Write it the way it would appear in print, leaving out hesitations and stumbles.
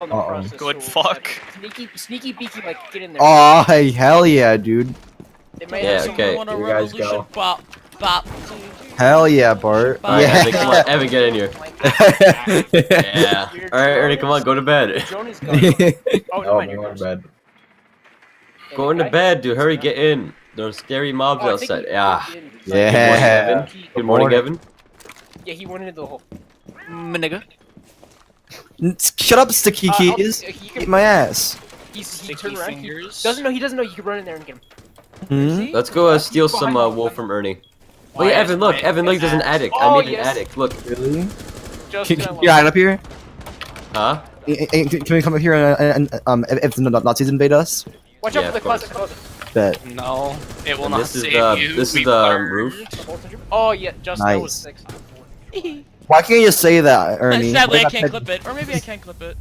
on the Uh-oh. process. Good so, fuck. Sneaky beaky, like get in there. Oh, hell yeah, dude. They might Yeah, have some okay. On a You guys revolution go. bop, bop. Hell yeah, Bart. Alright, Yeah. Evan, come on, Evan, get in here. Yeah. Alright, Ernie, come on, go to bed. Jonas got it. Oh, no, Oh, mind I'm your going to bed. Go into bed, dude. Hurry, get in. There's scary mobs outside. Yeah. Yeah. Good morning, Evan. Yeah, he went into the hole. Nigga. Shut up, Sticky Keys. He can- Eat my ass. he Sticky turned around. fingers. He doesn't know you can run in there and get him. Hmm? See? Let's go steal He's some behind wool from Ernie. Why Wait, is Evan, look. my Evan, look, there's an attic. Oh, I made an yes. attic. Look. Really? Just Can you hide up here? Huh? Can we come up here and if the Nazis invade us? Watch Yeah, out for the of course. closet. Bet. No, it will And not this is save the- you. this is we the learned. roof. Oh yeah, Justin that was Nice. 6. Why can't you say that, Ernie? Sadly, I Wait, can't clip it. Or maybe I can clip it.